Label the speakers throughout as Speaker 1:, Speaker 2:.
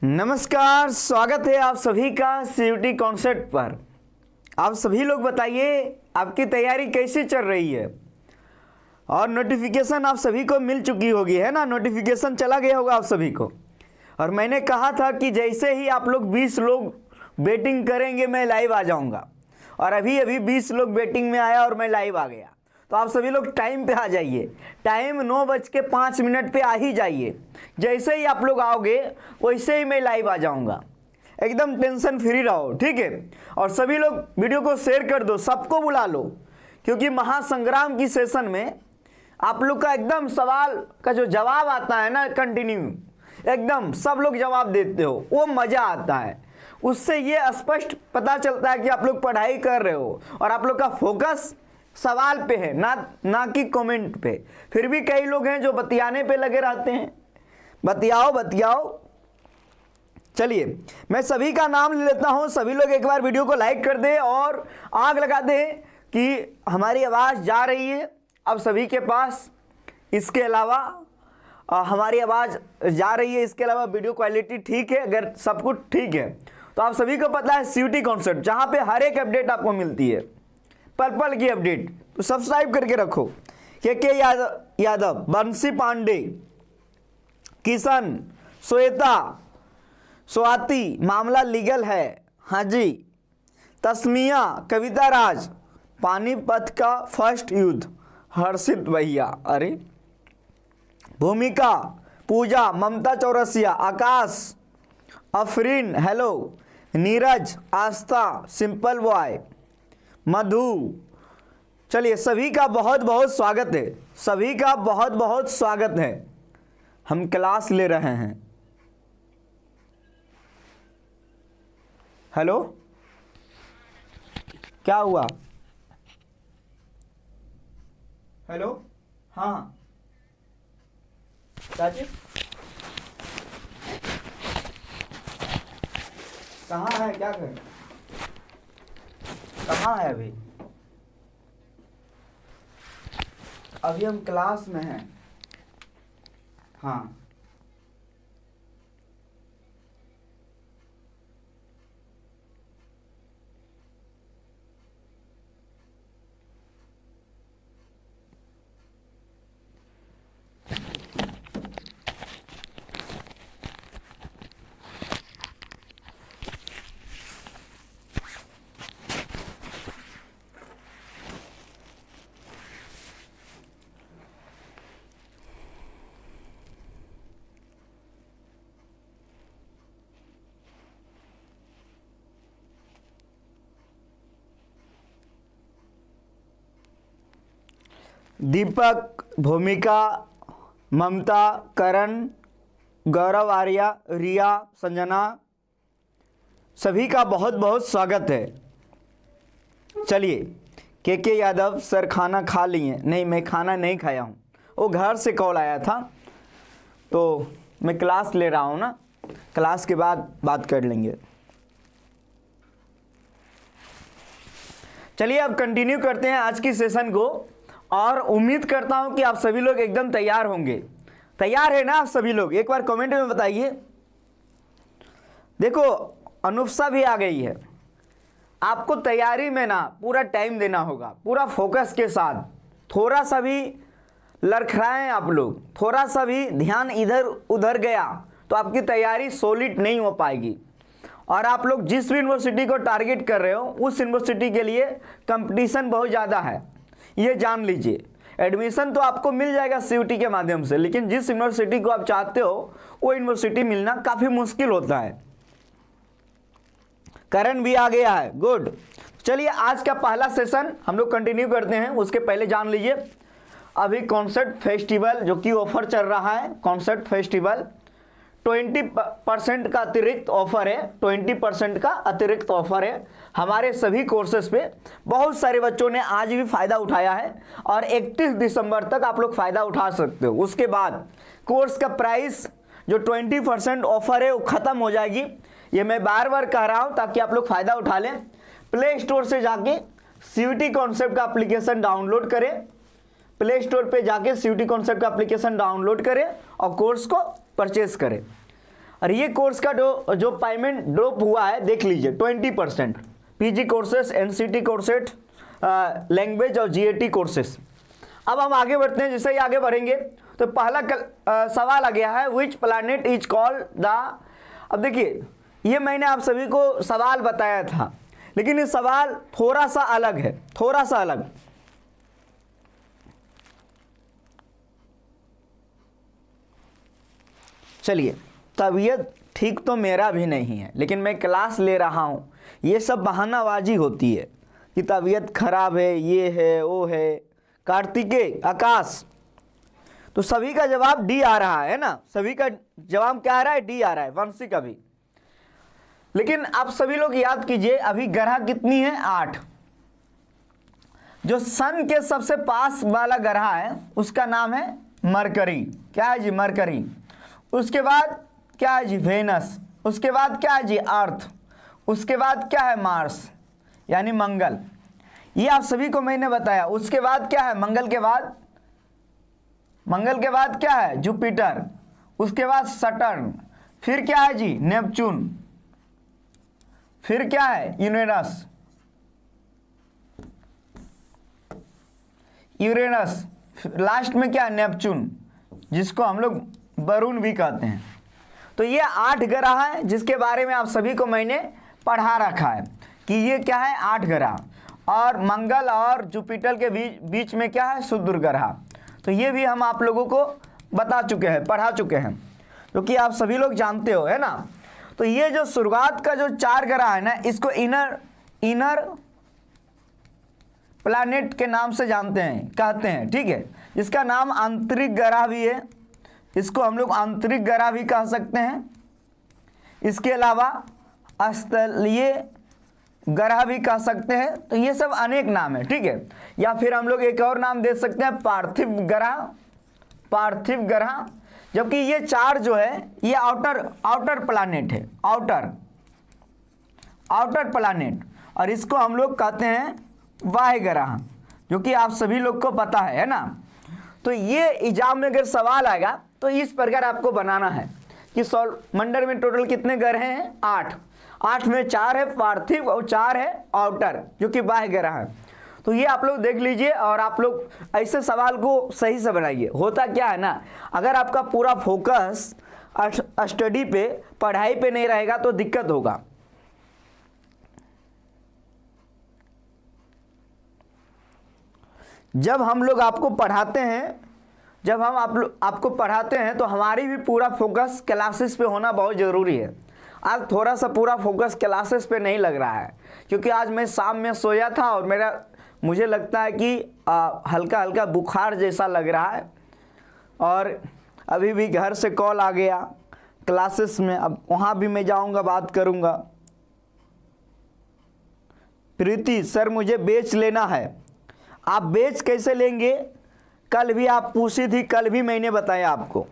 Speaker 1: नमस्कार, स्वागत है आप सभी का सीयूटी कॉन्सेप्ट पर। आप सभी लोग बताइए आपकी तैयारी कैसी चल रही है। और नोटिफिकेशन आप सभी को मिल चुकी होगी, है ना। नोटिफिकेशन चला गया होगा आप सभी को। और मैंने कहा था कि जैसे ही आप लोग 20 लोग बेटिंग करेंगे मैं लाइव आ जाऊंगा। और अभी 20 लोग बेटिंग में आया और मैं लाइव आ गया। तो आप सभी लोग टाइम पे आ जाइए। टाइम 9:05 पे आ ही जाइए। जैसे ही आप लोग आओगे वैसे ही मैं लाइव आ जाऊंगा। एकदम टेंशन फ्री रहो, ठीक है। और सभी लोग वीडियो को शेयर कर दो, सबको बुला लो, क्योंकि महासंग्राम की सेशन में आप लोग का एकदम सवाल का जो जवाब आता है ना, कंटिन्यू एकदम सब लोग जवाब देते हो, वो मज़ा आता है। उससे ये स्पष्ट पता चलता है कि आप लोग पढ़ाई कर रहे हो और आप लोग का फोकस सवाल पे है, ना कि कमेंट पे। फिर भी कई लोग हैं जो बतियाने पे लगे रहते हैं। बतियाओ। चलिए मैं सभी का नाम ले लेता हूं। सभी लोग एक बार वीडियो को लाइक कर दे और आग लगा दे कि हमारी आवाज़ जा रही है अब सभी के पास। इसके अलावा हमारी आवाज़ जा रही है, इसके अलावा वीडियो क्वालिटी ठीक है। अगर सब कुछ ठीक है तो आप सभी को पता है सीयूटी कॉन्सेप्ट, जहाँ पे हर एक अपडेट आपको मिलती है, पल की अपडेट। तो सब्सक्राइब करके रखो। के यादव, बंसी पांडे, किशन, श्वेता, स्वाति, मामला लीगल है, हाँ जी, तस्मिया, कविता राज, पानीपत का फर्स्ट युद्ध, हर्षित भैया, अरे भूमिका, पूजा, ममता चौरसिया, आकाश, अफरीन, हेलो, नीरज, आस्था, सिंपल बॉय, मधु। चलिए सभी का बहुत बहुत स्वागत है, सभी का बहुत बहुत स्वागत है। हम क्लास ले रहे हैं। हेलो, क्या हुआ? हेलो, हाँ, क्या चीज? कहाँ है, क्या कर, कहाँ है अभी हम क्लास में हैं। हाँ, दीपक, भूमिका, ममता, करण, गौरव, आर्या, रिया, संजना, सभी का बहुत बहुत स्वागत है। चलिए, के यादव सर खाना खा लिए? नहीं, मैं खाना नहीं खाया हूँ। वो घर से कॉल आया था तो मैं क्लास ले रहा हूँ ना, क्लास के बाद बात कर लेंगे। चलिए अब कंटिन्यू करते हैं आज की सेशन को। और उम्मीद करता हूं कि आप सभी लोग एकदम तैयार होंगे। तैयार है ना आप सभी लोग? एक बार कमेंट में बताइए। देखो अनुप्सा भी आ गई है। आपको तैयारी में ना पूरा टाइम देना होगा, पूरा फोकस के साथ। थोड़ा सा भी लड़खड़ाएं आप लोग, थोड़ा सा भी ध्यान इधर उधर गया तो आपकी तैयारी सॉलिड नहीं हो पाएगी। और आप लोग जिस भी यूनिवर्सिटी को टारगेट कर रहे हो उस यूनिवर्सिटी के लिए कंपटीशन बहुत ज़्यादा है, ये जान लीजिए। एडमिशन तो आपको मिल जाएगा सीयूटी के माध्यम से, लेकिन जिस यूनिवर्सिटी को आप चाहते हो वो यूनिवर्सिटी मिलना काफ़ी मुश्किल होता है। करण भी आ गया है, गुड। चलिए आज का पहला सेशन हम लोग कंटिन्यू करते हैं। उसके पहले जान लीजिए अभी कॉन्सर्ट फेस्टिवल जो कि ऑफर चल रहा है। कॉन्सर्ट फेस्टिवल 20% का अतिरिक्त ऑफर है, 20% का अतिरिक्त ऑफर है हमारे सभी कोर्सेज पे। बहुत सारे बच्चों ने आज भी फ़ायदा उठाया है और 31 दिसंबर तक आप लोग फ़ायदा उठा सकते हो। उसके बाद कोर्स का प्राइस जो 20% ऑफर है वो ख़त्म हो जाएगी। ये मैं बार बार कह रहा हूँ ताकि आप लोग फ़ायदा उठा लें। प्ले स्टोर से जाके सीयूटी कॉन्सेप्ट का एप्लीकेशन डाउनलोड करें, प्ले स्टोर पे जाके सीयूटी कॉन्सेप्ट का एप्लीकेशन डाउनलोड करें और कोर्स को परचेस करें। और ये कोर्स का जो पेमेंट ड्रॉप हुआ है देख लीजिए 20%। PG courses, NCT courses, language और जीएटी कोर्सेस। अब हम आगे बढ़ते हैं। जैसे ही आगे बढ़ेंगे तो पहला सवाल आ गया है, which planet is called the. अब देखिए ये मैंने आप सभी को सवाल बताया था, लेकिन ये सवाल थोड़ा सा अलग है, थोड़ा सा अलग। चलिए, तबीयत ठीक तो मेरा भी नहीं है, लेकिन मैं क्लास ले रहा हूं। ये सब बहानाबाजी होती है कि तबीयत खराब है, ये है, वो है। कार्तिकेय, आकाश, तो सभी का जवाब डी आ रहा है ना। सभी का जवाब क्या आ रहा है? डी आ रहा है। वंशी का भी। लेकिन आप सभी लोग याद कीजिए, अभी ग्रह कितनी है? 8। जो सन के सबसे पास वाला ग्रह है उसका नाम है मरकरी। क्या है जी? मरकरी। उसके बाद क्या है जी? वेनस। उसके बाद क्या है जी? अर्थ। उसके बाद क्या है? मार्स यानी मंगल। ये आप सभी को मैंने बताया। उसके बाद क्या है? मंगल के बाद क्या है? जुपिटर। उसके बाद सटर्न। फिर क्या है जी? नेपच्यून। फिर क्या है? यूरेनस। लास्ट में क्या है? नेपच्यून, जिसको हम लोग वरुण भी कहते हैं। तो ये 8 ग्रह है जिसके बारे में आप सभी को मैंने पढ़ा रखा है कि ये क्या है? 8 ग्रह। और मंगल और जुपिटर के बीच में क्या है? शुक्र ग्रह। तो ये भी हम आप लोगों को बता चुके हैं, पढ़ा चुके हैं, क्योंकि आप सभी लोग जानते हो, है ना। तो ये जो शुरुआत का जो 4 ग्रह है ना, इसको इनर प्लैनेट के नाम से जानते हैं, कहते हैं, ठीक है। इसका नाम आंतरिक ग्रह भी है, इसको हम लोग आंतरिक ग्रह भी कह सकते हैं। इसके अलावा स्थलीय ग्रह भी कह सकते हैं। तो ये सब अनेक नाम है, ठीक है। या फिर हम लोग एक और नाम दे सकते हैं, पार्थिव ग्रह। जबकि ये 4 जो है ये आउटर प्लैनेट है, आउटर प्लैनेट। और इसको हम लोग कहते हैं बाह्य ग्रह, जो कि आप सभी लोग को पता है ना। तो ये एग्जाम में अगर सवाल आएगा तो इस प्रकार आपको बनाना है कि मंडल में टोटल कितने ग्रह हैं? 8 में 4 है पार्थिव और 4 है आउटर, जो कि बाह्य ग्रह है। तो ये आप लोग देख लीजिए और आप लोग ऐसे सवाल को सही से बनाइए। होता क्या है ना, अगर आपका पूरा फोकस स्टडी पे, पढ़ाई पे नहीं रहेगा तो दिक्कत होगा। जब हम लोग आपको पढ़ाते हैं, जब हम आपको पढ़ाते हैं तो हमारी भी पूरा फोकस क्लासेस पे होना बहुत ज़रूरी है। आज थोड़ा सा पूरा फोकस क्लासेस पे नहीं लग रहा है, क्योंकि आज मैं शाम में सोया था और मुझे लगता है कि हल्का हल्का बुखार जैसा लग रहा है। और अभी भी घर से कॉल आ गया क्लासेस में, अब वहाँ भी मैं जाऊँगा, बात करूँगा। प्रीति, सर मुझे बेच लेना है। आप बेच कैसे लेंगे? कल भी आप पूछी थी, कल भी मैंने बताया आपको,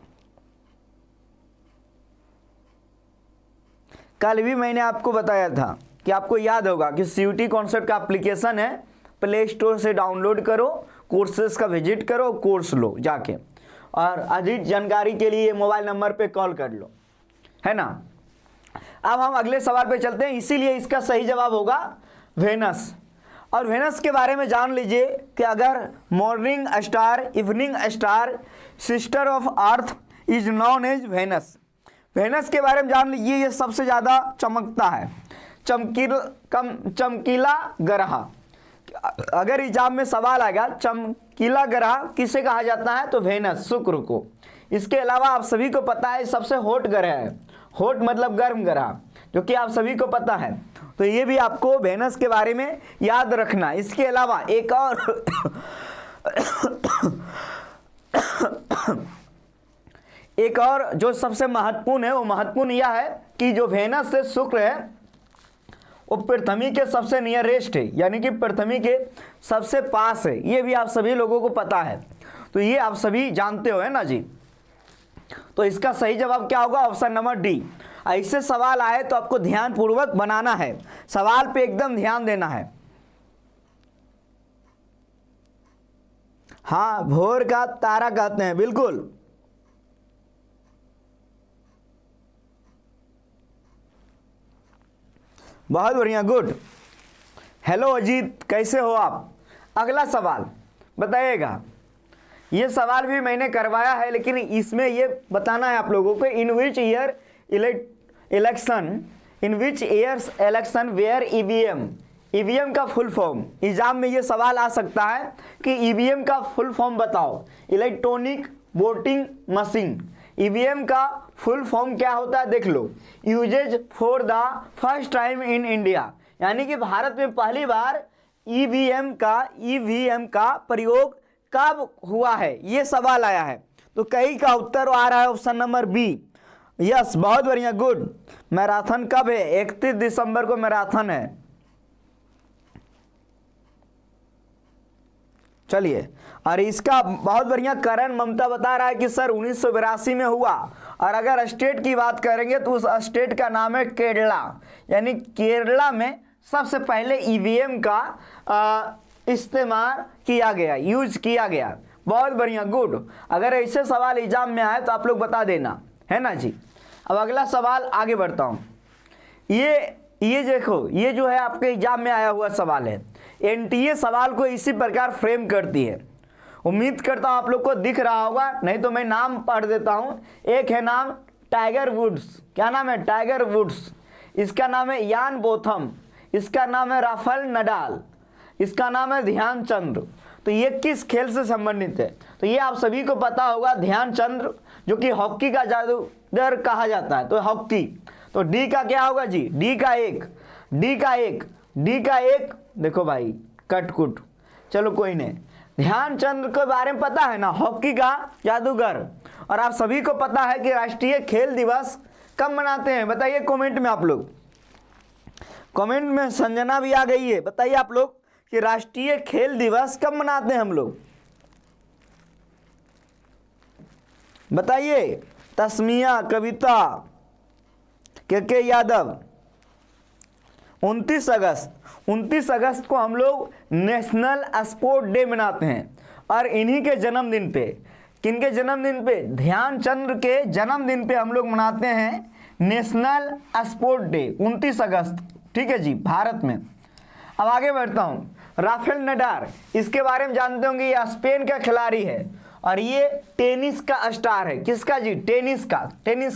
Speaker 1: कल भी मैंने आपको बताया था कि आपको याद होगा कि सीयूटी कॉन्सेप्ट का एप्लीकेशन है, प्ले स्टोर से डाउनलोड करो, कोर्सेज का विजिट करो, कोर्स लो जाके, और अधिक जानकारी के लिए मोबाइल नंबर पे कॉल कर लो, है ना। अब हम अगले सवाल पे चलते हैं। इसीलिए इसका सही जवाब होगा वेनस। और वेनस के बारे में जान लीजिए कि अगर morning star, evening star, sister of earth is known as Venus. Venus के बारे में जान लीजिए, ये सबसे ज़्यादा चमकता है, चमकीला ग्रह। अगर एग्जाम में सवाल आएगा चमकीला ग्रह किसे कहा जाता है, तो वेनस, शुक्र को। इसके अलावा आप सभी को पता है सबसे हॉट ग्रह है, हॉट मतलब गर्म ग्रह, जो कि आप सभी को पता है। तो ये भी आपको वेनस के बारे में याद रखना। इसके अलावा एक और जो सबसे महत्वपूर्ण है, वो महत्वपूर्ण यह है कि जो वेनस से शुक्र है वो पृथ्वी के सबसे नियरेस्ट है, यानी कि पृथ्वी के सबसे पास है। ये भी आप सभी लोगों को पता है, तो ये आप सभी जानते हो, है ना जी। तो इसका सही जवाब क्या होगा? Option number D. ऐसे सवाल आए तो आपको ध्यान पूर्वक बनाना है, सवाल पे एकदम ध्यान देना है। हाँ, भोर का तारा कहते हैं, बिल्कुल। बहुत बढ़िया, गुड। हेलो अजीत, कैसे हो आप? अगला सवाल बताइएगा। ये सवाल भी मैंने करवाया है, लेकिन इसमें ये बताना है आप लोगों को, in which year election were EVM. EVM का फुल फॉर्म एग्जाम में ये सवाल आ सकता है कि ईवीएम का फुल फॉर्म बताओ। Electronic voting machine. ईवीएम का फुल फॉर्म क्या होता है देख लो। Uses for the first time in India, यानी कि भारत में पहली बार ईवीएम का प्रयोग कब हुआ है, ये सवाल आया है। तो कई का उत्तर आ रहा है ऑप्शन नंबर बी। यस, बहुत बढ़िया, गुड। मैराथन कब है? 31 दिसंबर को मैराथन है। चलिए, और इसका बहुत बढ़िया करण ममता बता रहा है कि सर 1982 में हुआ। और अगर स्टेट की बात करेंगे तो उस स्टेट का नाम है केरला, यानी केरला में सबसे पहले ईवीएम का इस्तेमाल किया गया, यूज किया गया। बहुत बढ़िया, गुड। अगर ऐसे सवाल एग्जाम में आए तो आप लोग बता देना, है ना जी। अब अगला सवाल आगे बढ़ता हूँ। ये देखो, ये जो है आपके एग्जाम में आया हुआ सवाल है। एनटीए सवाल को इसी प्रकार फ्रेम करती है। उम्मीद करता हूँ आप लोग को दिख रहा होगा, नहीं तो मैं नाम पढ़ देता हूँ। एक है नाम टाइगर वुड्स। क्या नाम है? Tiger Woods. इसका नाम है यान बोथम। इसका नाम है राफेल नडाल। इसका नाम है ध्यानचंद्र। तो ये किस खेल से संबंधित है? तो ये आप सभी को पता होगा, ध्यानचंद्र, जो कि हॉकी का जादूगर कहा जाता है। तो हॉकी, तो डी का क्या होगा जी? डी का एक। देखो भाई, कटकुट, चलो कोई नहीं। ध्यानचंद्र के बारे में पता है ना, हॉकी का जादूगर। और आप सभी को पता है कि राष्ट्रीय खेल दिवस कब मनाते हैं? बताइए कमेंट में आप लोग। कमेंट में संजना भी आ गई है, बताइए आप लोग कि राष्ट्रीय खेल दिवस कब मनाते हैं हम लोग? बताइए। तस्मिया, कविता, के यादव। 29 अगस्त को हम लोग नेशनल स्पोर्ट डे मनाते हैं। और इन्हीं के जन्मदिन पे, किनके जन्मदिन पे? ध्यानचंद्र के जन्मदिन पे हम लोग मनाते हैं नेशनल स्पोर्ट डे, 29 अगस्त। ठीक है जी, भारत में। अब आगे बढ़ता हूँ। राफेल नडाल, इसके बारे में जानते होंगे, ये स्पेन का खिलाड़ी है और ये टेनिस का स्टार है। किसका जी? टेनिस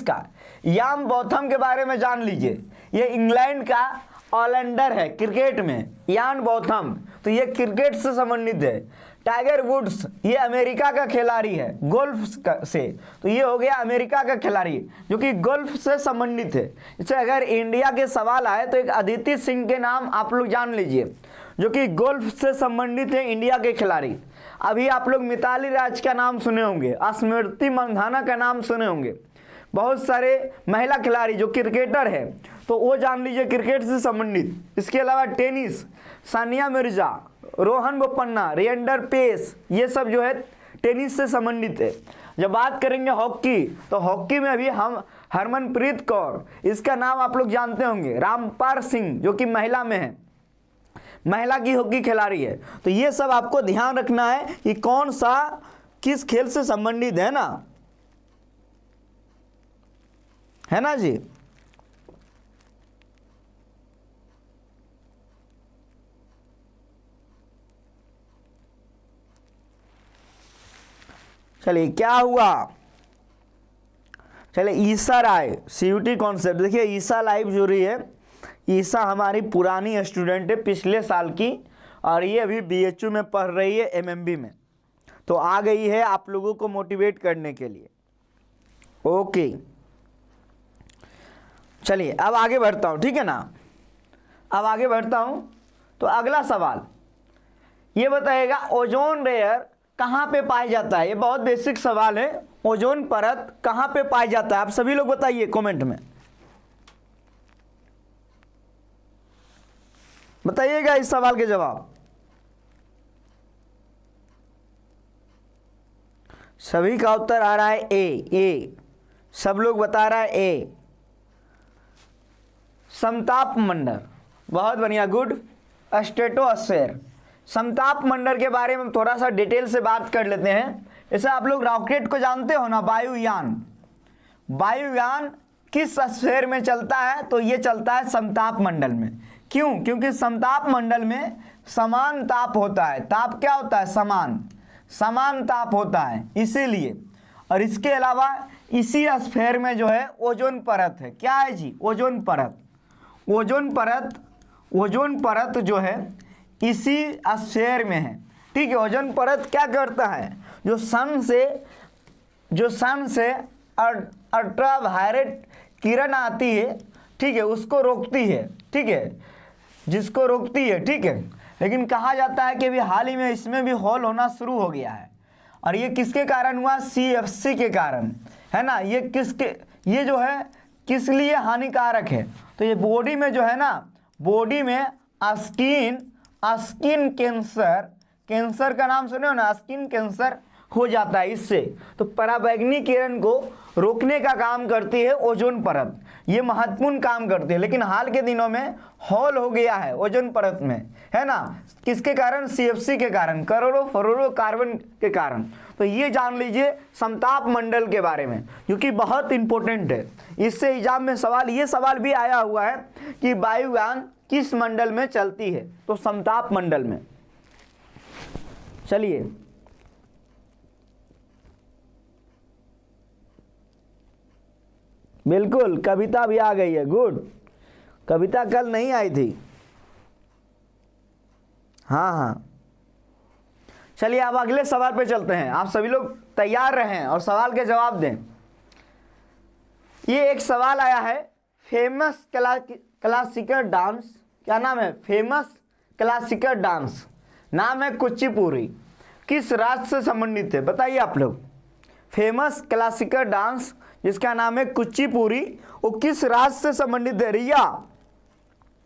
Speaker 1: का। यान बोथम के बारे में जान लीजिए, ये इंग्लैंड का ऑलराउंडर है क्रिकेट में, यान बोथम। तो ये क्रिकेट से संबंधित है। टाइगर वुड्स, ये अमेरिका का खिलाड़ी है गोल्फ से। तो ये हो गया अमेरिका का खिलाड़ी जो कि गोल्फ से संबंधित है। इससे अगर इंडिया के सवाल आए तो एक अदिति सिंह के नाम आप लोग जान लीजिए, जो कि गोल्फ से संबंधित है, इंडिया के खिलाड़ी। अभी आप लोग मिताली राज का नाम सुने होंगे, स्मृति मंधाना का नाम सुने होंगे, बहुत सारे महिला खिलाड़ी जो क्रिकेटर है, तो वो जान लीजिए क्रिकेट से संबंधित। इसके अलावा टेनिस, सानिया मिर्जा, रोहन बोपन्ना, लिएंडर पेस, ये सब जो है टेनिस से संबंधित है। जब बात करेंगे हॉकी, तो हॉकी में अभी हम हरमनप्रीत कौर, इसका नाम आप लोग जानते होंगे, रामपाल सिंह, जो कि महिला में है, महिला की हॉकी खिलाड़ी है। तो ये सब आपको ध्यान रखना है कि कौन सा किस खेल से संबंधित है ना जी। चलिए, क्या हुआ? चलिए, ईसा राय, सीयूटी कॉन्सेप्ट। देखिए, ईसा लाइव जो रही है, ईसा हमारी पुरानी स्टूडेंट है पिछले साल की, और ये अभी बीएचयू में पढ़ रही है, एमएमबी में। तो आ गई है आप लोगों को मोटिवेट करने के लिए। ओके, चलिए अब आगे बढ़ता हूँ, ठीक है ना। अब आगे बढ़ता हूँ तो अगला सवाल ये बताएगा, ओजोन लेयर कहाँ पे पाया जाता है? ये बहुत बेसिक सवाल है। ओजोन परत कहाँ पे पाया जाता है? आप सभी लोग बताइए कमेंट में, बताइएगा इस सवाल के जवाब। सभी का उत्तर आ रहा है ए। सब लोग बता रहा है ए, समताप मंडल। बहुत बढ़िया, गुड। स्ट्रेटोस्फेयर, समताप मंडल के बारे में थोड़ा सा डिटेल से बात कर लेते हैं। जैसे आप लोग रॉकेट को जानते हो ना, वायुयान किस स्फीयर में चलता है? तो ये चलता है समताप मंडल में। क्यों? क्योंकि समताप मंडल में समान ताप होता है। ताप क्या होता है? समान ताप होता है, इसीलिए। और इसके अलावा इसी स्फीयर में जो है ओजोन परत है। क्या है जी? ओजोन परत। ओजोन परत जो है इसी स्फीयर में है, ठीक है। ओजोन परत क्या करता है? जो सन से अल्ट्रावायलेट किरण आती है, ठीक है, उसको रोकती है, ठीक है, जिसको रोकती है, ठीक है। लेकिन कहा जाता है कि अभी हाल ही में इसमें भी होल होना शुरू हो गया है। और ये किसके कारण हुआ? CFC के कारण, है ना। ये जो है किस लिए हानिकारक है? तो ये बॉडी में जो है ना, बॉडी में स्किन कैंसर का नाम सुने हो ना, स्किन कैंसर हो जाता है इससे। तो पराबैंगनी किरण को रोकने का काम करती है ओजोन परत, ये महत्वपूर्ण काम करती है। लेकिन हाल के दिनों में हॉल हो गया है ओजोन परत में, है ना। किसके कारण? CFC के कारण, क्लोरोफ्लोरोकार्बन के कारण। तो ये जान लीजिए समताप मंडल के बारे में, क्योंकि बहुत इंपॉर्टेंट है। इससे एग्जाम में ये सवाल भी आया हुआ है कि वायुयान किस मंडल में चलती है? तो समताप मंडल में। चलिए, बिल्कुल, कविता भी आ गई है, गुड। कविता कल नहीं आई थी। हाँ, चलिए अब अगले सवाल पे चलते हैं। आप सभी लोग तैयार रहें और सवाल के जवाब दें। ये एक सवाल आया है, फेमस क्लासिकल डांस, क्या नाम है? फेमस क्लासिकल डांस, नाम है कुचिपुड़ी, किस राज्य से संबंधित है? बताइए आप लोग। फेमस क्लासिकल डांस जिसका नाम है कुचिपुड़ी, वो किस राज्य से संबंधित है? रिया,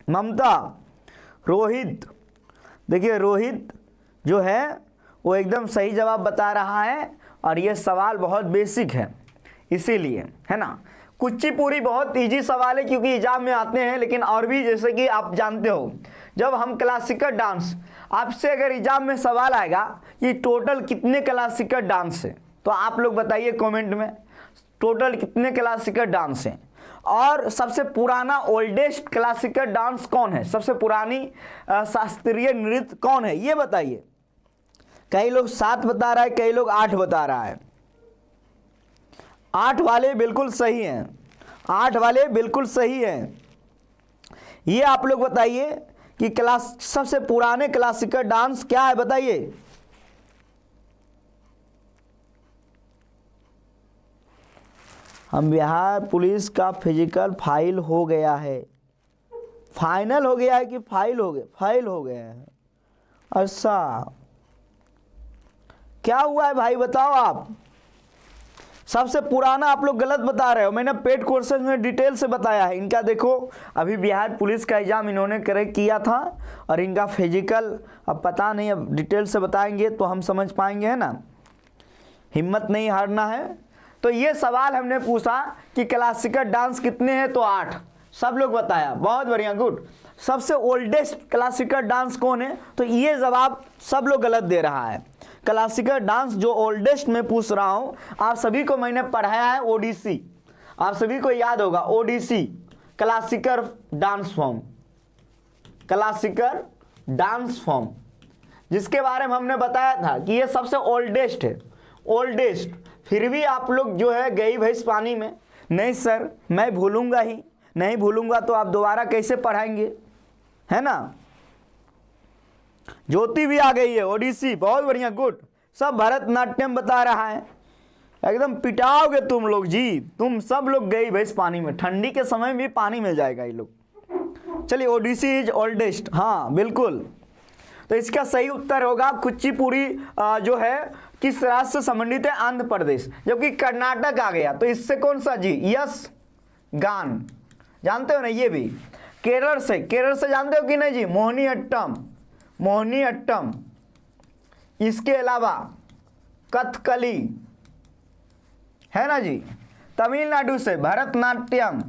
Speaker 1: ममता, रोहित। देखिए रोहित जो है वो एकदम सही जवाब बता रहा है, और ये सवाल बहुत बेसिक है इसीलिए, है ना। कुचिपुड़ी बहुत इजी सवाल है क्योंकि एग्जाम में आते हैं। लेकिन और भी, जैसे कि आप जानते हो, जब हम क्लासिकल डांस, आपसे अगर एग्जाम में सवाल आएगा कि टोटल कितने क्लासिकल डांस है, तो आप लोग बताइए कमेंट में टोटल कितने क्लासिकल डांस हैं। और सबसे पुराना ओल्डेस्ट क्लासिकल डांस कौन है? सबसे पुरानी शास्त्रीय नृत्य कौन है? ये बताइए। कई लोग 7 बता रहा है, कई लोग 8 बता रहा है। 8 वाले बिल्कुल सही हैं, 8 वाले बिल्कुल सही हैं। ये आप लोग बताइए कि सबसे पुराने क्लासिकल डांस क्या है? बताइए। हम बिहार पुलिस का फिजिकल फाइल हो गया है। फाइनल हो गया है कि फाइल हो गया है? अच्छा, क्या हुआ है भाई, बताओ आप। सबसे पुराना आप लोग गलत बता रहे हो। मैंने पेड कोर्सेज में डिटेल से बताया है इनका। देखो, अभी बिहार पुलिस का एग्जाम इन्होंने किया था, और इनका फिजिकल अब पता नहीं, अब डिटेल से बताएंगे तो हम समझ पाएंगे, है ना। हिम्मत नहीं हारना है। तो ये सवाल हमने पूछा कि क्लासिकल डांस कितने हैं, तो 8। सब लोग बताया, बहुत बढ़िया, गुड। सबसे ओल्डेस्ट क्लासिकल डांस कौन है? तो ये जवाब सब लोग गलत दे रहा है। क्लासिकल डांस जो ओल्डेस्ट में पूछ रहा हूं, आप सभी को मैंने पढ़ाया है ओडिसी, आप सभी को याद होगा Odissi, classical dance form, classical dance form, जिसके बारे में हमने बताया था कि ये सबसे ओल्डेस्ट है, ओल्डेस्ट। फिर भी आप लोग जो है गई भैंस पानी में, नहीं सर मैं भूलूंगा ही नहीं, भूलूंगा तो आप दोबारा कैसे पढ़ाएंगे, है ना। ज्योति भी आ गई है, ओडिसी, बहुत बढ़िया, गुड। सब भरतनाट्यम बता रहा है, एकदम पिटाओगे तुम लोग जी, तुम सब लोग गई भैंस पानी में। ठंडी के समय भी पानी में जाएगा ये लोग। चलिए, ओडिसी इज ओल्डेस्ट, हाँ बिल्कुल। तो इसका सही उत्तर होगा कुचिपुड़ी जो है किस राज्य से संबंधित है? आंध्र प्रदेश। जबकि कर्नाटक आ गया, तो इससे कौन सा जी? यस गान, जानते हो ना ये भी। केरल से जानते हो कि नहीं जी? मोहिनीअट्टम। इसके अलावा कथकली, है ना जी। तमिलनाडु से भरतनाट्यम।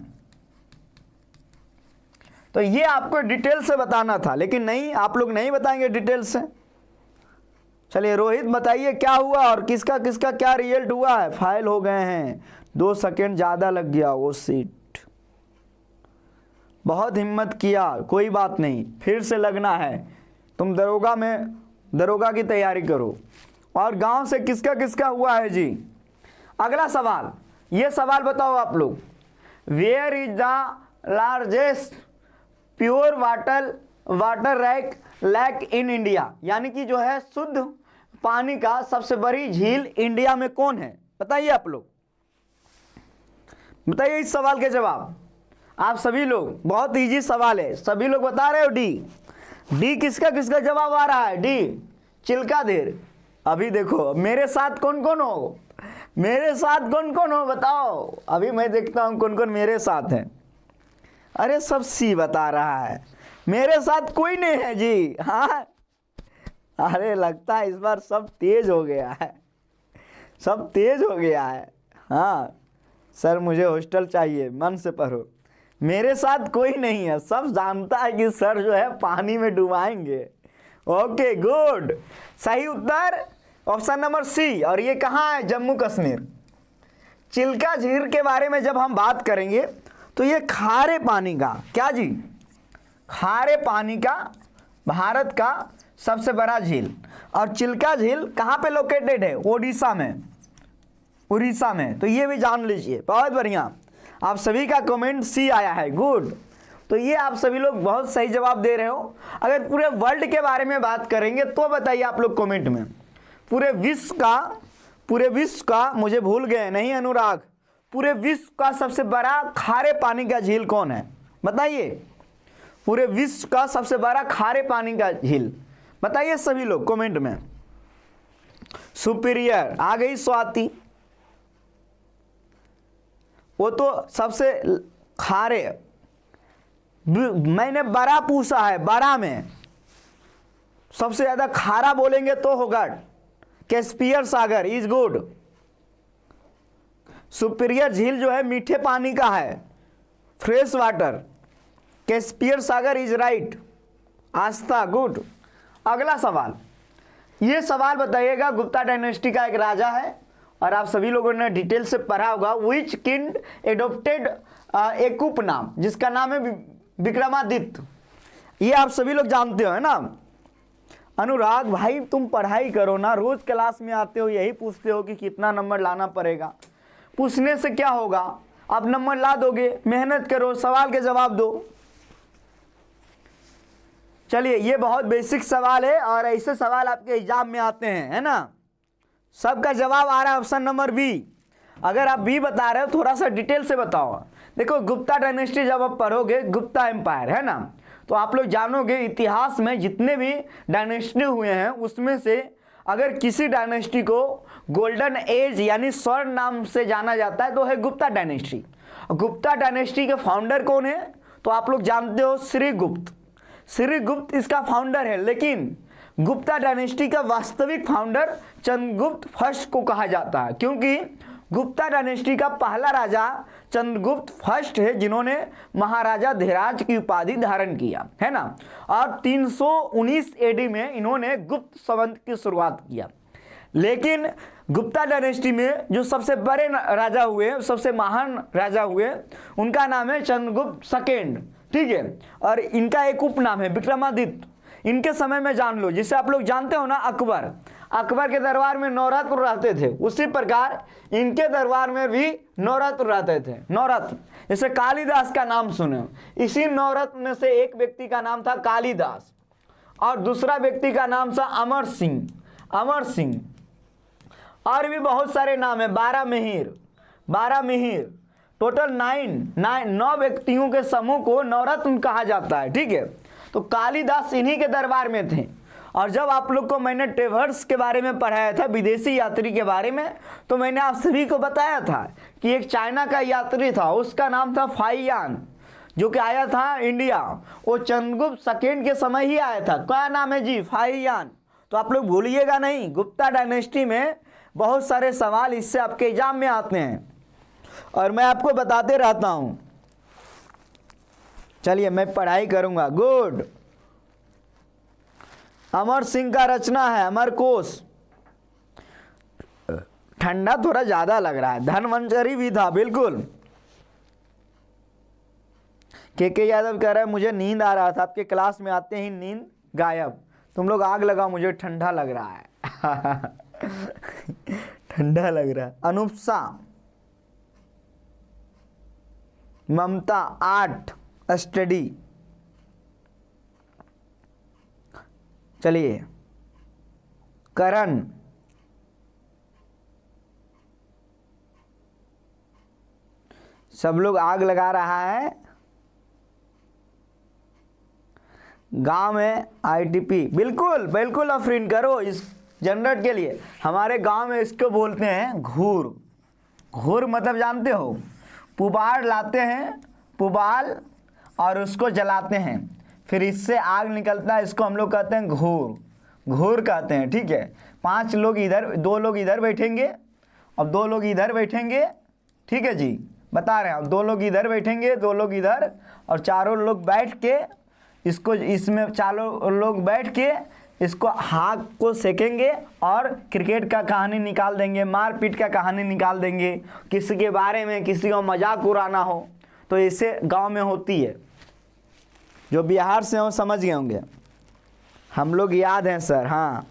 Speaker 1: तो ये आपको डिटेल से बताना था, लेकिन नहीं, आप लोग नहीं बताएंगे डिटेल से। चलिए रोहित बताइए क्या हुआ और किसका किसका क्या रिजल्ट हुआ है? फाइल हो गए हैं, 2 सेकेंड ज़्यादा लग गया वो सीट। बहुत हिम्मत किया, कोई बात नहीं, फिर से लगना है, तुम दरोगा की तैयारी करो। और गांव से किसका किसका हुआ है जी? अगला सवाल, ये सवाल बताओ आप लोग, where is the largest pure water lake in India, यानी कि जो है शुद्ध पानी का सबसे बड़ी झील इंडिया में कौन है? बताइए आप लोग, बताइए इस सवाल के जवाब। आप सभी लोग, बहुत इजी सवाल है, सभी लोग बता रहे हो डी किसका किसका जवाब आ रहा है? डी चिल्का धीर। अभी देखो मेरे साथ कौन कौन हो, मेरे साथ कौन कौन हो बताओ, अभी मैं देखता हूं कौन कौन मेरे साथ है। अरे सब सी बता रहा है, मेरे साथ कोई नहीं है जी। हाँ, अरे लगता है इस बार सब तेज हो गया है, सब तेज हो गया है। हाँ सर, मुझे हॉस्टल चाहिए, मन से पढ़ो। मेरे साथ कोई नहीं है, सब जानता है कि सर जो है पानी में डुबाएंगे। ओके गुड, सही उत्तर ऑप्शन नंबर सी। और ये कहाँ है? जम्मू कश्मीर। चिल्का झील के बारे में जब हम बात करेंगे तो ये खारे पानी का, क्या जी? खारे पानी का भारत का सबसे बड़ा झील। और चिल्का झील कहाँ पे लोकेटेड है? उड़ीसा में, उड़ीसा में। तो ये भी जान लीजिए, बहुत बढ़िया। आप सभी का कमेंट सी आया है, गुड। तो ये आप सभी लोग बहुत सही जवाब दे रहे हो। अगर पूरे वर्ल्ड के बारे में बात करेंगे तो बताइए आप लोग कमेंट में, पूरे विश्व का मुझे भूल गए नहीं अनुराग, पूरे विश्व का सबसे बड़ा खारे पानी का झील कौन है? बताइए, पूरे विश्व का सबसे बड़ा खारे पानी का झील बताइए सभी लोग कमेंट में। सुपीरियर आ गई स्वाति, वो तो सबसे खारे। मैंने बड़ा पूछा है, बड़ा में सबसे ज्यादा खारा बोलेंगे तो होगा कैस्पियर सागर, इज गुड। सुपीरियर झील जो है मीठे पानी का है, फ्रेश वाटर। कैस्पियर सागर इज राइट। आस्था, गुड। अगला सवाल, ये सवाल बताइएगा, गुप्ता डायनेस्टी का एक राजा है और आप सभी लोगों ने डिटेल से पढ़ा होगा। विच किंग एडॉप्टेड एक उपनाम, जिसका नाम है विक्रमादित्य। ये आप सभी लोग जानते हो है ना। अनुराग भाई तुम पढ़ाई करो ना, रोज क्लास में आते हो यही पूछते हो कि कितना नंबर लाना पड़ेगा। पूछने से क्या होगा, आप नंबर ला दोगे, मेहनत करो, सवाल के जवाब दो। चलिए, ये बहुत बेसिक सवाल है और ऐसे सवाल आपके एग्जाम में आते हैं, है ना। सबका जवाब आ रहा है ऑप्शन नंबर बी। अगर आप बी बता रहे हो थोड़ा सा डिटेल से बताओ। देखो, गुप्ता डायनेस्टी जब आप पढ़ोगे, गुप्ता एम्पायर है ना, तो आप लोग जानोगे इतिहास में जितने भी डायनेस्टी हुए हैं उसमें से अगर किसी डायनेस्टी को गोल्डन एज यानी स्वर्ण नाम से जाना जाता है तो है गुप्ता डायनेस्टी। गुप्ता डायनेस्टी के फाउंडर कौन है? तो आप लोग जानते हो श्रीगुप्त। श्रीगुप्त इसका फाउंडर है, लेकिन गुप्ता डायनेस्टी का वास्तविक फाउंडर चंद्रगुप्त फर्स्ट को कहा जाता है, क्योंकि गुप्ता डायनेस्टी का पहला राजा चंद्रगुप्त फर्स्ट है जिन्होंने महाराजा धीराज की उपाधि धारण किया, है ना। और 319 एडी में इन्होंने गुप्त संवत की शुरुआत किया। लेकिन गुप्ता डायनेस्टी में जो सबसे बड़े राजा हुए, सबसे महान राजा हुए, उनका नाम है चंद्रगुप्त सेकेंड, ठीक है। और इनका एक उपनाम है विक्रमादित्य। इनके समय में जान लो, जिसे आप लोग जानते हो ना अकबर, अकबर के दरबार में नवरत्न रहते थे, उसी प्रकार इनके दरबार में भी नवरत्न रहते थे। नवरत्न, जैसे कालिदास का नाम सुने, इसी नवरत्न में से एक व्यक्ति का नाम था कालिदास और दूसरा व्यक्ति का नाम था अमर सिंह। अमर सिंह, और भी बहुत सारे नाम है, 12 मिहिर, टोटल 9 व्यक्तियों के समूह को नवरत्न कहा जाता है, ठीक है। तो कालिदास इन्हीं के दरबार में थे। और जब आप लोग को मैंने ट्रेवर्स के बारे में पढ़ाया था, विदेशी यात्री के बारे में, तो मैंने आप सभी को बताया था कि एक चाइना का यात्री था, उसका नाम था फाइयान, जो कि आया था इंडिया। वो चंद्रगुप्त सेकेंड के समय ही आया था। क्या नाम है जी? फाइयान। तो आप लोग भूलिएगा नहीं, गुप्ता डायनेस्टी में बहुत सारे सवाल इससे आपके एग्जाम में आते हैं और मैं आपको बताते रहता हूं। चलिए, मैं पढ़ाई करूंगा, गुड। अमर सिंह का रचना है अमरकोश। ठंडा थोड़ा ज्यादा लग रहा है। धनवंतरी भी था, बिल्कुल। के यादव कह रहा है मुझे नींद आ रहा था, आपके क्लास में आते ही नींद गायब। तुम लोग आग लगाओ, मुझे ठंडा लग रहा है। ठंडा लग रहा है। अनुपसा, ममता 8 स्टडी। चलिए करण, सब लोग आग लगा रहा है। गांव में आईटीपी, बिल्कुल बिल्कुल अफरीन करो इस जनरेट के लिए। हमारे गांव में इसको बोलते हैं घूर। घूर मतलब जानते हो, पुबाल लाते हैं, पुबाल, और उसको जलाते हैं, फिर इससे आग निकलता है, इसको हम लोग कहते हैं घूर। घूर कहते हैं, ठीक है। 5 लोग इधर, 2 लोग इधर बैठेंगे और 2 लोग इधर बैठेंगे, ठीक है जी, बता रहे हैं। 2 लोग इधर बैठेंगे, 2 लोग इधर, और चारों लोग बैठ के इसको, इसमें चारों लोग बैठ के इसको हाथ को सेकेंगे और क्रिकेट का कहानी निकाल देंगे, मारपीट का कहानी निकाल देंगे, किसी के बारे में किसी को मजाक उड़ाना हो तो इसे गांव में होती है। जो बिहार से हो समझ गए होंगे, हम लोग याद हैं सर। हाँ,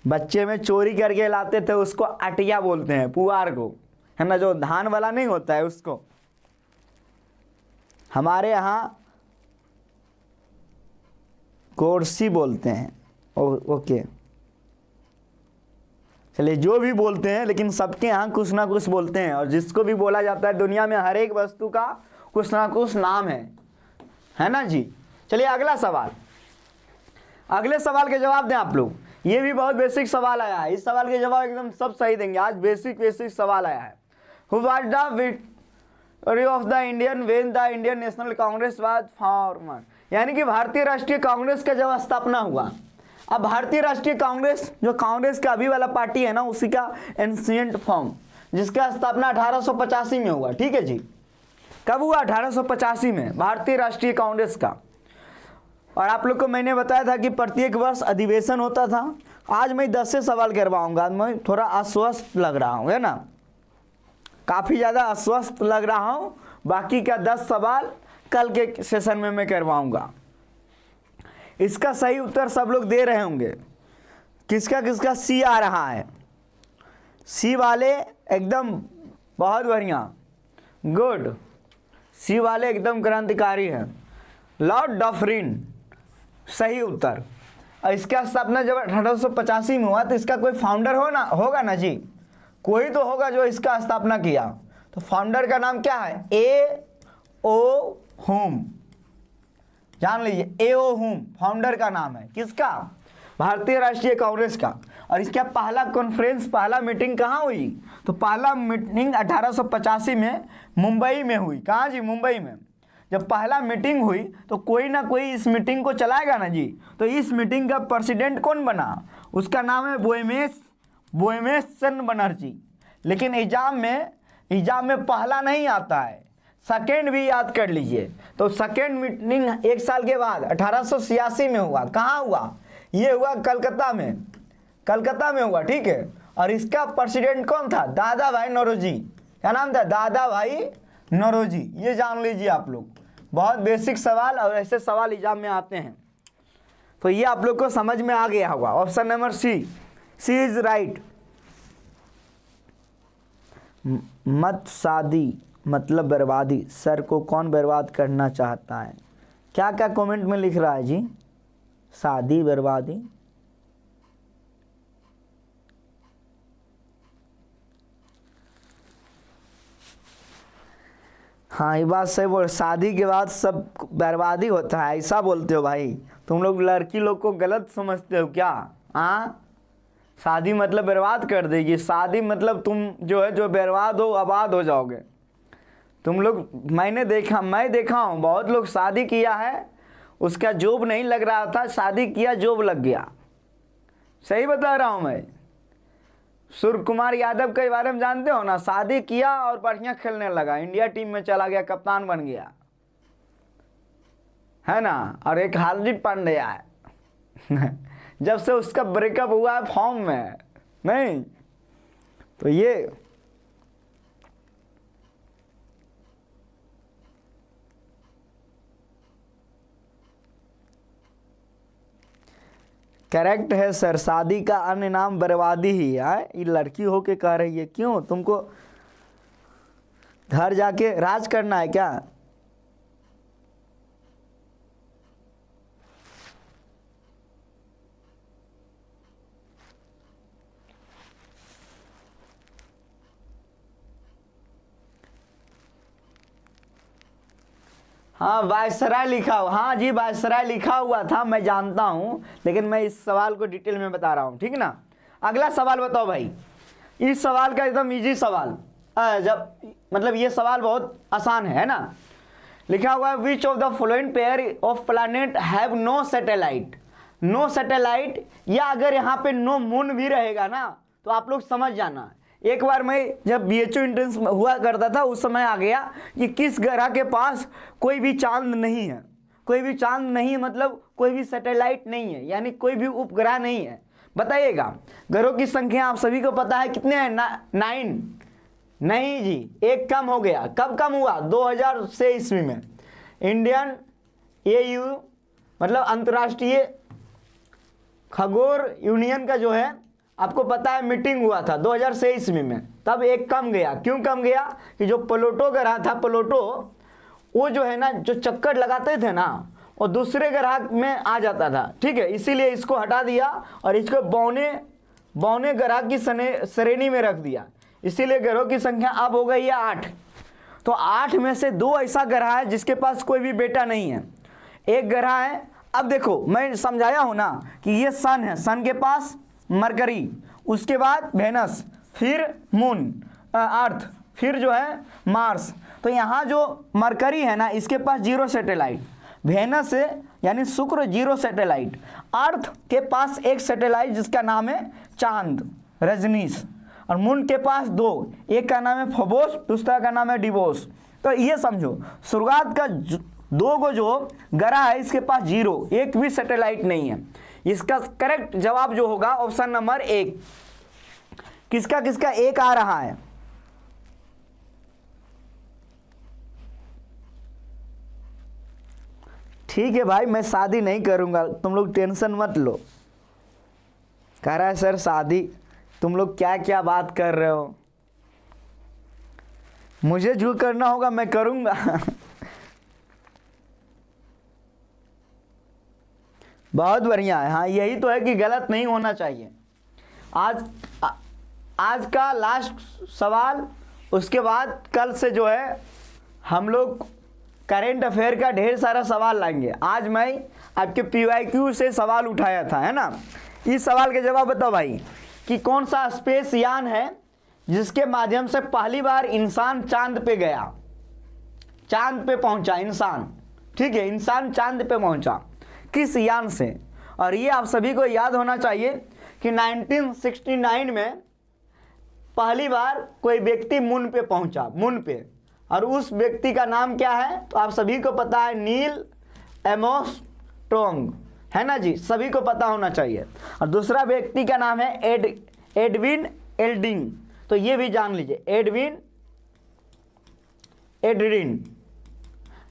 Speaker 1: बच्चे में चोरी करके लाते थे, उसको अटिया बोलते हैं, पुआर को, है ना, जो धान वाला नहीं होता है उसको। हमारे यहाँ कोरसी बोलते हैं। ओके, चलिए जो भी बोलते हैं, लेकिन सबके यहाँ कुछ ना कुछ बोलते हैं, और जिसको भी बोला जाता है, दुनिया में हर एक वस्तु का कुछ ना कुछ नाम है ना जी। चलिए अगला सवाल, अगले सवाल के जवाब दें आप लोग। ये भी बहुत बेसिक सवाल आया है, इस सवाल के जवाब एकदम सब सही देंगे। आज बेसिक सवाल आया है। Who was the victory of the Indian when the Indian national Congress was formed, यानी कि भारतीय राष्ट्रीय कांग्रेस का जब स्थापना हुआ। अब भारतीय राष्ट्रीय कांग्रेस, जो कांग्रेस का अभी वाला पार्टी है ना, उसी का एंशिएंट फॉर्म, जिसका स्थापना 1885 में हुआ, ठीक है जी। कब हुआ? 1885 में भारतीय राष्ट्रीय कांग्रेस का। और आप लोग को मैंने बताया था कि प्रत्येक वर्ष अधिवेशन होता था। आज मैं 10 से सवाल करवाऊंगा। मैं थोड़ा अस्वस्थ लग रहा हूँ, है ना, काफ़ी ज़्यादा अस्वस्थ लग रहा हूँ। बाकी का 10 सवाल कल के सेशन में मैं करवाऊंगा। इसका सही उत्तर सब लोग दे रहे होंगे। किसका किसका सी आ रहा है? सी वाले एकदम बहुत बढ़िया, गुड। सी वाले एकदम क्रांतिकारी हैं। लॉर्ड डफरिन सही उत्तर। और इसका स्थापना जब 1885 में हुआ, तो इसका कोई फाउंडर होगा ना जी, कोई तो होगा जो इसका स्थापना किया। तो फाउंडर का नाम क्या है? ए ओ हुम, जान लीजिए, ए ओ हुम फाउंडर का नाम है। किसका? भारतीय राष्ट्रीय कांग्रेस का। और इसका पहला कॉन्फ्रेंस, पहला मीटिंग कहाँ हुई? तो पहला मीटिंग 1885 में मुंबई में हुई। कहाँ जी? मुंबई में। जब पहला मीटिंग हुई तो कोई ना कोई इस मीटिंग को चलाएगा ना जी। तो इस मीटिंग का प्रेसिडेंट कौन बना? उसका नाम है बोयमेसन बनर्जी। लेकिन एग्जाम में पहला नहीं आता है, सेकेंड भी याद कर लीजिए। तो सेकेंड मीटिंग 1 साल के बाद 1886 में हुआ। कहाँ हुआ? ये हुआ कलकत्ता में हुआ, ठीक है। और इसका प्रेसिडेंट कौन था? दादा भाई नौरोजी। क्या नाम था? दादा भाई नौरोजी। ये जान लीजिए आप लोग। बहुत बेसिक सवाल, और ऐसे सवाल एग्जाम में आते हैं, तो ये आप लोग को समझ में आ गया होगा। Option number C is right. मत शादी मतलब बर्बादी। सर को कौन बर्बाद करना चाहता है? क्या क्या कमेंट में लिख रहा है जी? शादी बर्बादी। हाँ, ये बात सही बोल। शादी के बाद सब बर्बादी होता है, ऐसा बोलते हो भाई? तुम लोग लड़की लोग को गलत समझते हो क्या? हाँ, शादी मतलब बर्बाद कर देगी। शादी मतलब तुम जो है, जो बर्बाद हो, आबाद हो जाओगे तुम लोग। मैं देखा हूँ, बहुत लोग शादी किया है, उसका जॉब नहीं लग रहा था, शादी किया जॉब लग गया। सही बता रहा हूँ मैं। सूर्य कुमार यादव के बारे में जानते हो ना? शादी किया और बढ़िया खेलने लगा, इंडिया टीम में चला गया, कप्तान बन गया, है ना। और एक हार्दिक पांड्या है जब से उसका ब्रेकअप हुआ है, फॉर्म में है नहीं। तो ये करेक्ट है सर, शादी का अन्य नाम बर्बादी ही है। ये लड़की हो के कह रही है, क्यों तुमको घर जाके राज करना है क्या? हाँ वायसराय लिखा हुआ, हाँ जी वायसराय लिखा हुआ था, मैं जानता हूँ, लेकिन मैं इस सवाल को डिटेल में बता रहा हूँ, ठीक ना। अगला सवाल बताओ भाई। इस सवाल का एकदम इजी सवाल, जब मतलब ये सवाल बहुत आसान है ना। लिखा हुआ है which of the following pair of planet have no satellite. No satellite, या अगर यहाँ पे नो मून भी रहेगा ना तो आप लोग समझ जाना। एक बार मैं जब BHU एंट्रेंस हुआ करता था उस समय आ गया कि किस ग्रह के पास कोई भी चांद नहीं है। कोई भी चांद नहीं मतलब कोई भी सैटेलाइट नहीं है, यानी कोई भी उपग्रह नहीं है। बताइएगा ग्रहों की संख्या आप सभी को पता है कितने हैं? 9। नहीं जी, एक कम हो गया। कब कम हुआ? 2000 से ईस्वी में इंडियन AU मतलब अंतर्राष्ट्रीय खगोल यूनियन का जो है आपको पता है मीटिंग हुआ था 2006 ईस्वी में, तब एक कम गया। क्यों कम गया? कि जो प्लूटो ग्रह था, प्लूटो वो जो है ना जो चक्कर लगाते थे ना वो दूसरे ग्रह में आ जाता था, ठीक है। इसीलिए इसको हटा दिया और इसको बौने ग्रह की श्रेणी में रख दिया। इसीलिए ग्रहों की संख्या अब हो गई है 8। तो 8 में से 2 ऐसा ग्रह है जिसके पास कोई भी बेटा नहीं है। एक ग्रह है, अब देखो मैं समझाया हूं ना कि ये सन है, सन के पास मरकरी, उसके बाद वेनस, फिर मून अर्थ, फिर जो है मार्स। तो यहाँ जो मरकरी है ना इसके पास 0 सैटेलाइट, वेनस है यानी शुक्र 0 सैटेलाइट, अर्थ के पास 1 सैटेलाइट जिसका नाम है चांद रजनीश, और मून के पास 2, एक का नाम है फोबोस, दूसरा का नाम है डिवोस। तो ये समझो शुरुआत का 2 गो जो ग्रह है इसके पास 0, एक भी सैटेलाइट नहीं है। इसका करेक्ट जवाब जो होगा ऑप्शन नंबर 1। किसका किसका 1 आ रहा है? ठीक है भाई, मैं शादी नहीं करूंगा, तुम लोग टेंशन मत लो। कह रहा है सर शादी, तुम लोग क्या क्या बात कर रहे हो, मुझे जो करना होगा मैं करूंगा। बहुत बढ़िया है। हाँ यही तो है कि गलत नहीं होना चाहिए। आज का लास्ट सवाल, उसके बाद कल से जो है हम लोग करेंट अफेयर का ढेर सारा सवाल लाएंगे। आज मैं आपके PYQ से सवाल उठाया था, है ना। इस सवाल के जवाब बताओ भाई कि कौन सा स्पेस यान है जिसके माध्यम से पहली बार इंसान चांद पे गया, चांद पे पहुंचा इंसान, ठीक है, इंसान चांद पे पहुंचा, किस यान से? और ये आप सभी को याद होना चाहिए कि 1969 में पहली बार कोई व्यक्ति मून पे पहुंचा, मून पे, और उस व्यक्ति का नाम क्या है? तो आप सभी को पता है, नील आर्मस्ट्रॉन्ग, है ना जी, सभी को पता होना चाहिए। और दूसरा व्यक्ति का नाम है एडविन एल्ड्रिन, तो ये भी जान लीजिए, एडविन एल्ड्रिन,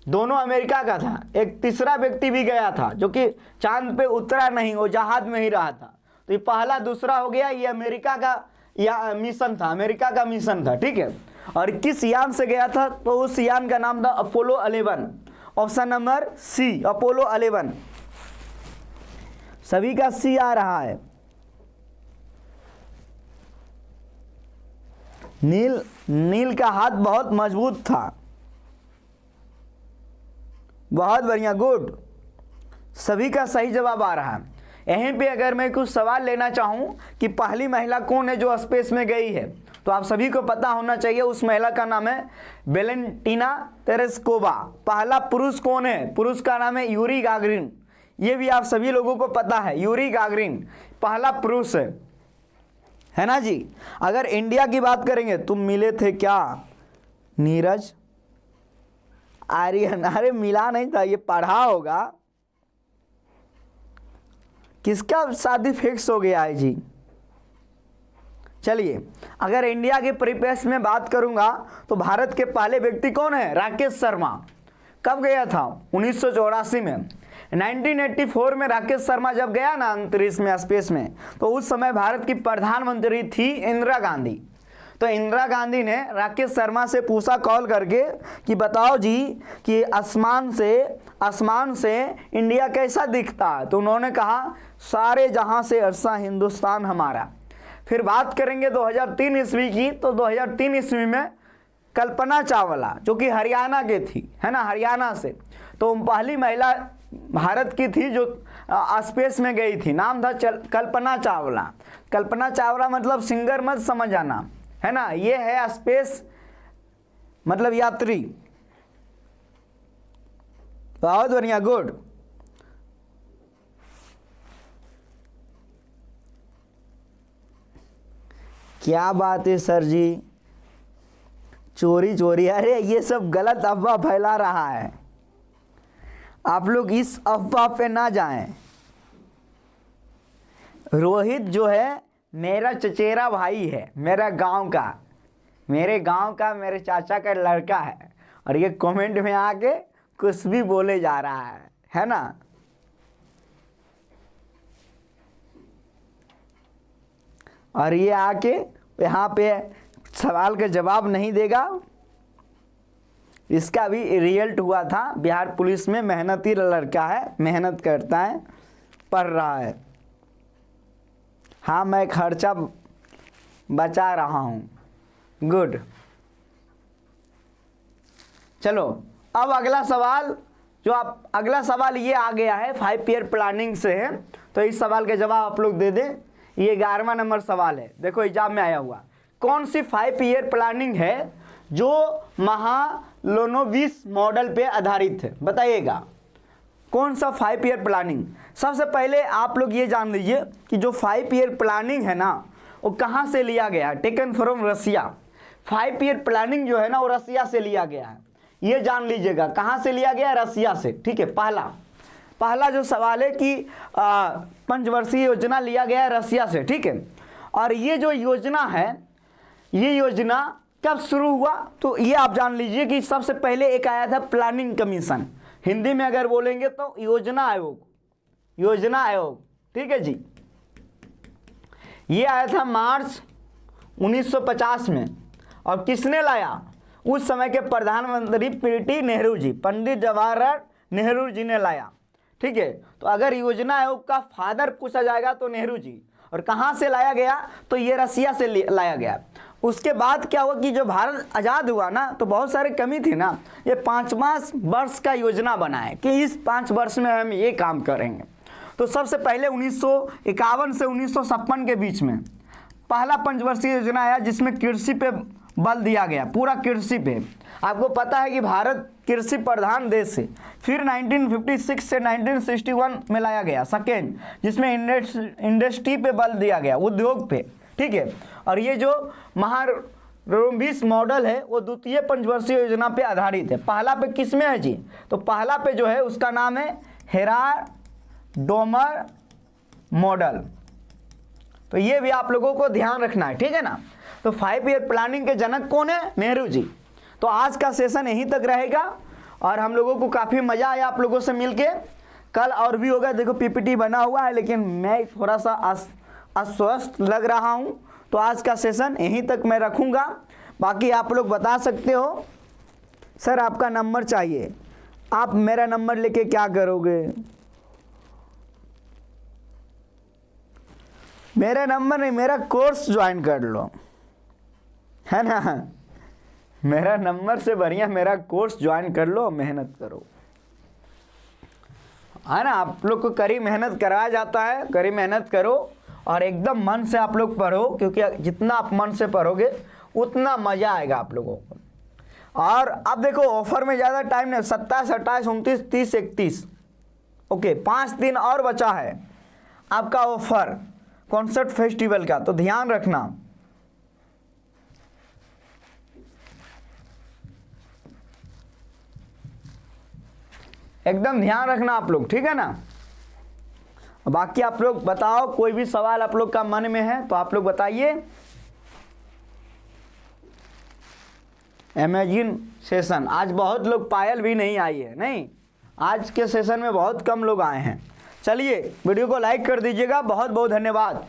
Speaker 1: दोनों अमेरिका का था। एक तीसरा व्यक्ति भी गया था जो कि चांद पे उतरा नहीं, वो जहाज में ही रहा था। तो ये पहला दूसरा हो गया, ये अमेरिका का या मिशन था, अमेरिका का मिशन था, ठीक है। और किस यान से गया था? तो उस यान का नाम था Apollo 11, option number C, Apollo 11। सभी का C आ रहा है। नील का हाथ बहुत मजबूत था। बहुत बढ़िया, गुड, सभी का सही जवाब आ रहा है। यहीं पे अगर मैं कुछ सवाल लेना चाहूं कि पहली महिला कौन है जो स्पेस में गई है, तो आप सभी को पता होना चाहिए, उस महिला का नाम है वेलेंटिना तेरेस्कोवा। पहला पुरुष कौन है? पुरुष का नाम है यूरी गागरिन, ये भी आप सभी लोगों को पता है, यूरी गागरिन पहला पुरुष है ना जी। अगर इंडिया की बात करेंगे, तुम मिले थे क्या नीरज आर्यन? अरे मिला नहीं था, ये पढ़ा होगा। किसका शादी फिक्स हो गया है जी? चलिए, अगर इंडिया के परिप्रेक्ष्य में बात करूंगा तो भारत के पहले व्यक्ति कौन है? राकेश शर्मा। कब गया था? 1984 में। 1984 में राकेश शर्मा जब गया ना अंतरिक्ष में, स्पेस में, तो उस समय भारत की प्रधानमंत्री थी इंदिरा गांधी। तो इंदिरा गांधी ने राकेश शर्मा से पूछा कॉल करके कि बताओ जी कि आसमान से इंडिया कैसा दिखता है। तो उन्होंने कहा सारे जहां से अरसा हिंदुस्तान हमारा। फिर बात करेंगे 2003 ईस्वी की, तो 2003 ईस्वी में कल्पना चावला जो कि हरियाणा के थी, है ना, हरियाणा से, तो पहली महिला भारत की थी जो स्पेस में गई थी। नाम था कल्पना चावला। कल्पना चावला मतलब सिंगर मत समझ आना, है ना, ये है स्पेस मतलब यात्री। बहुत बढ़िया, गुड। क्या बात है सर जी, चोरी चोरी, अरे ये सब गलत अफवाह फैला रहा है, आप लोग इस अफवाह पे ना जाएं। रोहित जो है मेरा चचेरा भाई है, मेरे गांव का, मेरे चाचा का लड़का है, और ये कमेंट में आके कुछ भी बोले जा रहा है ना। और ये आके यहाँ पे सवाल का जवाब नहीं देगा। इसका भी रिजल्ट हुआ था, बिहार पुलिस में, मेहनती लड़का है, मेहनत करता है, पढ़ रहा है। हाँ, मैं खर्चा बचा रहा हूँ, गुड। चलो अब अगला सवाल अगला सवाल ये आ गया है 5 ईयर प्लानिंग से है, तो इस सवाल का जवाब आप लोग दे दें। ये 11वां नंबर सवाल है, देखो एग्जाम में आया हुआ। कौन सी 5 ईयर प्लानिंग है जो महालोनोविस मॉडल पे आधारित है, बताइएगा कौन सा 5 ईयर प्लानिंग। सबसे पहले आप लोग ये जान लीजिए कि जो 5 ईयर प्लानिंग है ना वो कहाँ से लिया गया है, taken from Russia. 5 year planning जो है ना वो रसिया से लिया गया है, ये जान लीजिएगा कहाँ से लिया गया है, रसिया से, ठीक है। पहला जो सवाल है कि पंचवर्षीय योजना लिया गया है रसिया से, ठीक है। और ये जो योजना है, ये योजना कब शुरू हुआ, तो ये आप जान लीजिए कि सबसे पहले एक आया था प्लानिंग कमीशन, हिंदी में अगर बोलेंगे तो योजना आयोग, ठीक है जी। ये आया था मार्च 1950 में, और किसने लाया, उस समय के प्रधानमंत्री पीटी नेहरू जी, पंडित जवाहरलाल नेहरू जी ने लाया, ठीक है। तो अगर योजना आयोग का फादर पूछा जाएगा तो नेहरू जी, और कहाँ से लाया गया, तो ये रसिया से लाया गया। उसके बाद क्या हुआ कि जो भारत आज़ाद हुआ ना, तो बहुत सारे कमी थी ना, ये 5 वर्ष का योजना बनाए कि इस 5 वर्ष में हम ये काम करेंगे। तो सबसे पहले 1951 से 1956 के बीच में पहला पंचवर्षीय योजना आया, जिसमें कृषि पे बल दिया गया, पूरा कृषि पे। आपको पता है कि भारत कृषि प्रधान देश है। फिर 1956 से 1961 में लाया गया सेकेंड, जिसमें इंडस्ट्री पे बल दिया गया, उद्योग पे, ठीक है। और ये जो महालोनोविस मॉडल है वो द्वितीय पंचवर्षीय योजना पे आधारित है। पहला पे किस में है जी, तो पहला पे जो है उसका नाम है हेराल्ड-डोमर मॉडल। तो ये भी आप लोगों को ध्यान रखना है, ठीक है ना। तो 5 ईयर प्लानिंग के जनक कौन है, नेहरू जी। तो आज का सेशन यहीं तक रहेगा, और हम लोगों को काफ़ी मज़ा आया आप लोगों से मिलके। कल और भी होगा, देखो पीपीटी बना हुआ है, लेकिन मैं थोड़ा सा अस्वस्थ लग रहा हूँ, तो आज का सेशन यहीं तक मैं रखूँगा। बाकी आप लोग बता सकते हो सर आपका नंबर चाहिए, आप मेरा नंबर लेके क्या करोगे। मेरा नंबर नहीं, मेरा कोर्स ज्वाइन कर लो, है ना। मेरा नंबर से बढ़िया मेरा कोर्स ज्वाइन कर लो, मेहनत करो, है ना। आप लोग को कड़ी मेहनत कराया जाता है, कड़ी मेहनत करो और एकदम मन से आप लोग पढ़ो, क्योंकि जितना आप मन से पढ़ोगे उतना मज़ा आएगा आप लोगों को। और अब देखो ऑफर में ज़्यादा टाइम नहीं, 27, 28, 29, 30, 31, ओके 5 दिन और बचा है आपका ऑफर कॉन्सर्ट फेस्टिवल का, तो ध्यान रखना। एकदम ध्यान रखना आप लोग, ठीक है ना। बाकी आप लोग बताओ, कोई भी सवाल आप लोग का मन में है तो आप लोग बताइए। अमेजिंग सेशन, आज बहुत लोग, पायल भी नहीं आई है, नहीं आज के सेशन में बहुत कम लोग आए हैं। चलिए वीडियो को लाइक कर दीजिएगा। बहुत बहुत धन्यवाद।